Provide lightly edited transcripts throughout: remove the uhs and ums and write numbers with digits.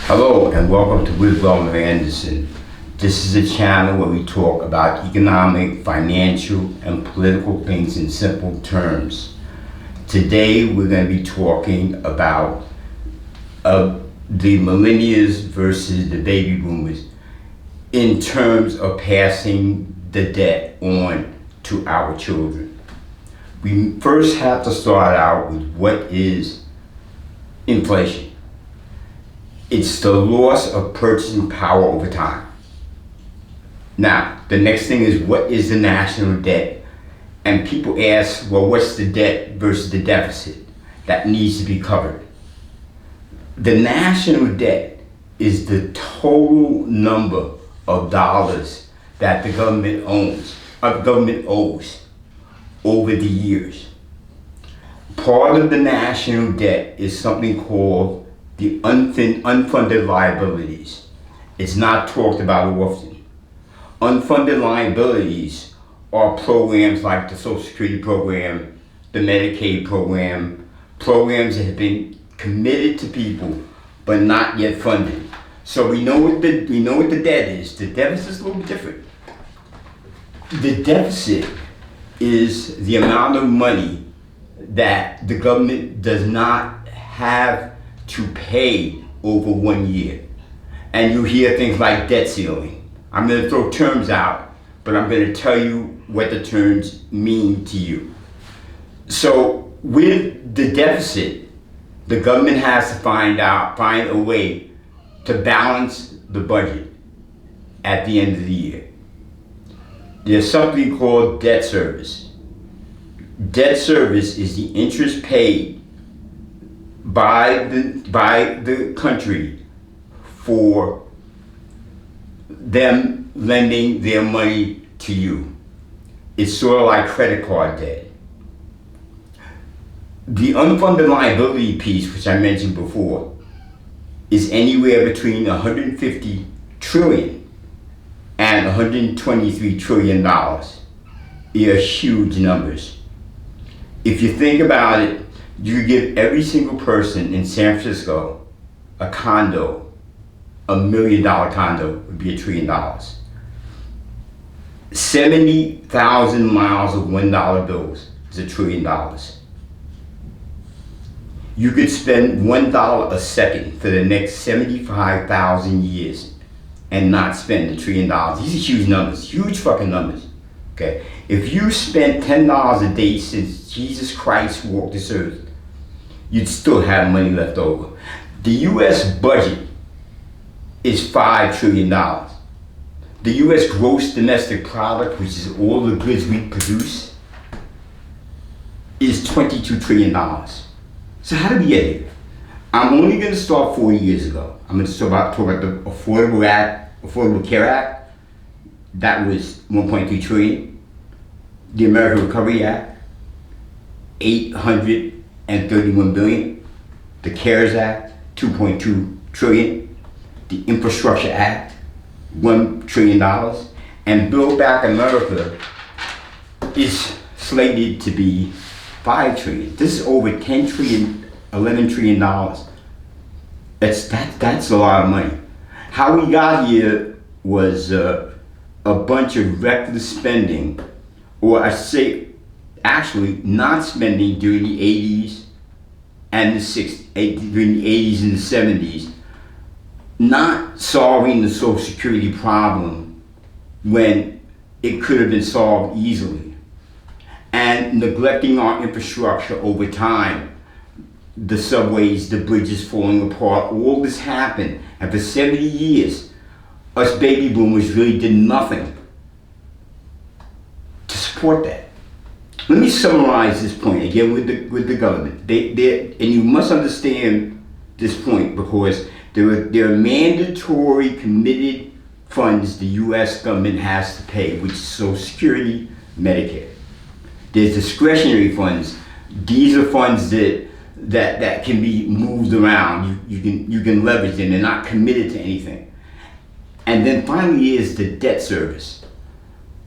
Hello and welcome to With Wellman Anderson. This is a channel where we talk about economic, financial, and political things in simple terms. Today we're going to be talking about the millennials versus the baby boomers in terms of passing the debt on to our children. We first have to start out with what is inflation. It's the loss of purchasing power over time. Now, the next thing is, what is the national debt? And people ask, well, what's the debt versus the deficit that needs to be covered? The national debt is the total number of dollars that the government owes over the years. Part of the national debt is something called the unfunded liabilities. It's not talked about often. Unfunded liabilities are programs like the Social Security program, the Medicaid program, programs that have been committed to people but not yet funded. So we know what the debt is. The deficit is a little different. The deficit is the amount of money that the government does not have to pay over 1 year. And you hear things like debt ceiling. I'm going to throw terms out, but I'm going to tell you what the terms mean to you. So with the deficit, the government has to find a way to balance the budget at the end of the year. There's something called debt service. Debt service is the interest paid by the country for them lending their money to you. It's sort of like credit card debt. The unfunded liability piece, which I mentioned before, is anywhere between 150 trillion and 123 trillion dollars. They are huge numbers. If you think about it, you give every single person in San Francisco a condo, $1 million condo would be $1 trillion. 70,000 miles of $1 bills is $1 trillion. You could spend $1 a second for the next 75,000 years and not spend $1 trillion. These are huge numbers, huge fucking numbers. Okay, if you spent $10 a day since Jesus Christ walked this earth, you'd still have money left over. The U.S. budget is $5 trillion. The U.S. gross domestic product, which is all the goods we produce, is $22 trillion. So how did we get here? I'm only going to start 4 years ago. I'm going to talk about the Affordable Care Act. That was $1.3 trillion. The American Recovery Act, $831 billion. The CARES Act, $2.2 trillion. The Infrastructure Act, $1 trillion. And Build Back America is slated to be $5 trillion. This is over 10 trillion, $11 trillion. That's a lot of money. How we got here was a bunch of reckless spending, or I say actually not spending during the 80s and the 60s, during the 80s and the 70s, not solving the Social Security problem when it could have been solved easily, and neglecting our infrastructure over time. The subways, the bridges falling apart, all this happened, and for 70 years, us baby boomers really did nothing to support that. Let me summarize this point again with the government. And you must understand this point, because there are mandatory committed funds the U.S. government has to pay, which is Social Security, Medicare. There's discretionary funds. These are funds that can be moved around. You can leverage them. They're not committed to anything. And then finally is the debt service.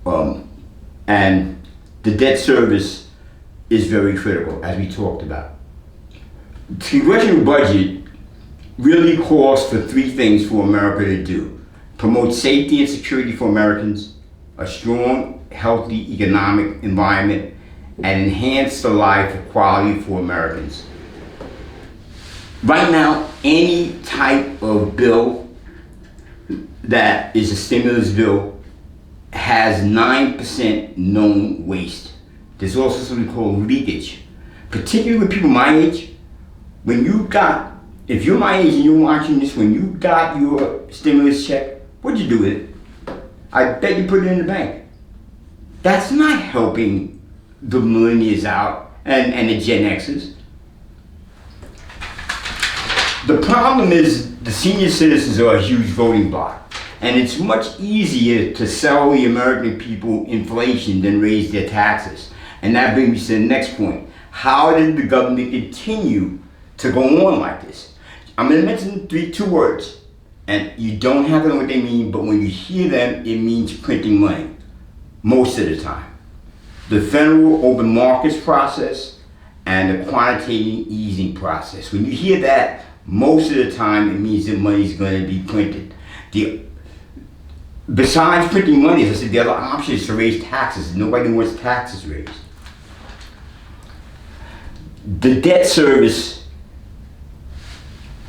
And the debt service is very critical, as we talked about. The congressional budget really calls for three things for America to do: promote safety and security for Americans, a strong, healthy economic environment, and enhance the life quality for Americans. Right now, any type of bill that is a stimulus bill has 9% known waste. There's also something called leakage. Particularly with people my age, if you're my age and you're watching this, when you got your stimulus check, what'd you do with it? I bet you put it in the bank. That's not helping the millennials out and the Gen Xers. The problem is the senior citizens are a huge voting bloc. And it's much easier to sell the American people inflation than raise their taxes. And that brings me to the next point. How did the government continue to go on like this? I'm going to mention two words. And you don't have to know what they mean, but when you hear them, it means printing money. Most of the time. The federal open markets process and the quantitative easing process. When you hear that, most of the time it means that money is going to be printed. Besides printing money, as I said, the other option is to raise taxes. Nobody wants taxes raised. The debt service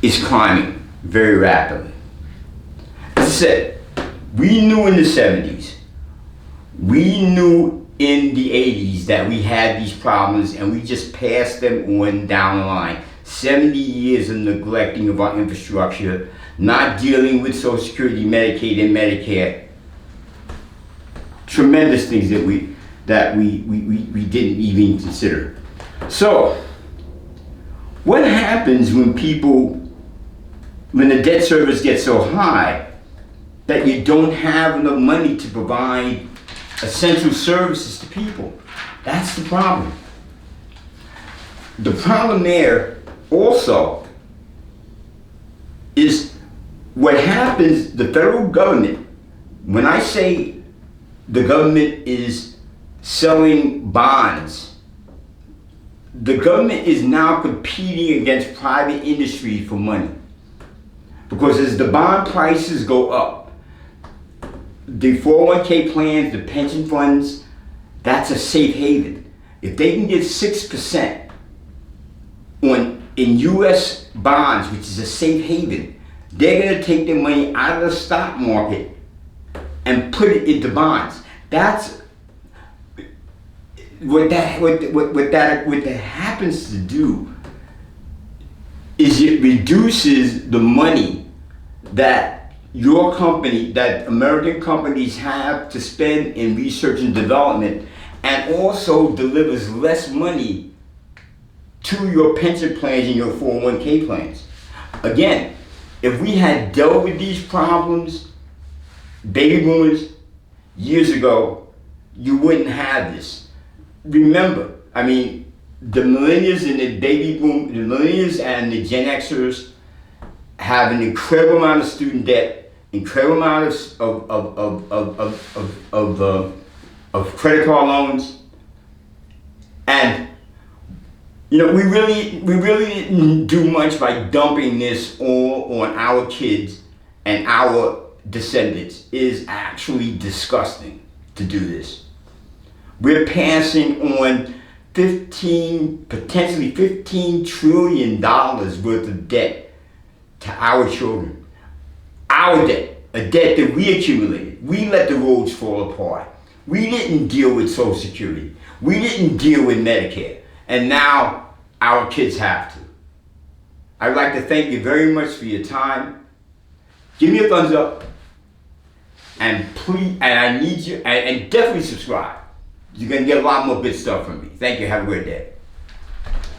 is climbing very rapidly. As I said, we knew in the 70s, we knew in the 80s that we had these problems and we just passed them on down the line. 70 years of neglecting of our infrastructure, not dealing with Social Security, Medicaid, and Medicare. Tremendous things that we didn't even consider. So, what happens when the debt service gets so high that you don't have enough money to provide essential services to people? That's the problem. The problem there also is what happens, the federal government, when I say the government is selling bonds, the government is now competing against private industry for money. Because as the bond prices go up, the 401k plans, the pension funds, that's a safe haven. If they can get 6% in U.S. bonds, which is a safe haven, they're going to take their money out of the stock market and put it into bonds. That's what that happens to do is it reduces the money that your company, that American companies have to spend in research and development, and also delivers less money to your pension plans and your 401k plans. Again, if we had dealt with these problems, baby boomers, years ago, you wouldn't have this. Remember, the millennials and the the millennials and the Gen Xers have an incredible amount of student debt, incredible amount of credit card loans, and we really didn't do much by dumping this all on our kids and our descendants. It is actually disgusting to do this. We're passing on potentially $15 trillion worth of debt to our children. Our debt, a debt that we accumulated. We let the roads fall apart. We didn't deal with Social Security. We didn't deal with Medicare. And now our kids have to. I'd like to thank you very much for your time. Give me a thumbs up. And please, and I need you, and definitely subscribe. You're going to get a lot more good stuff from me. Thank you. Have a great day.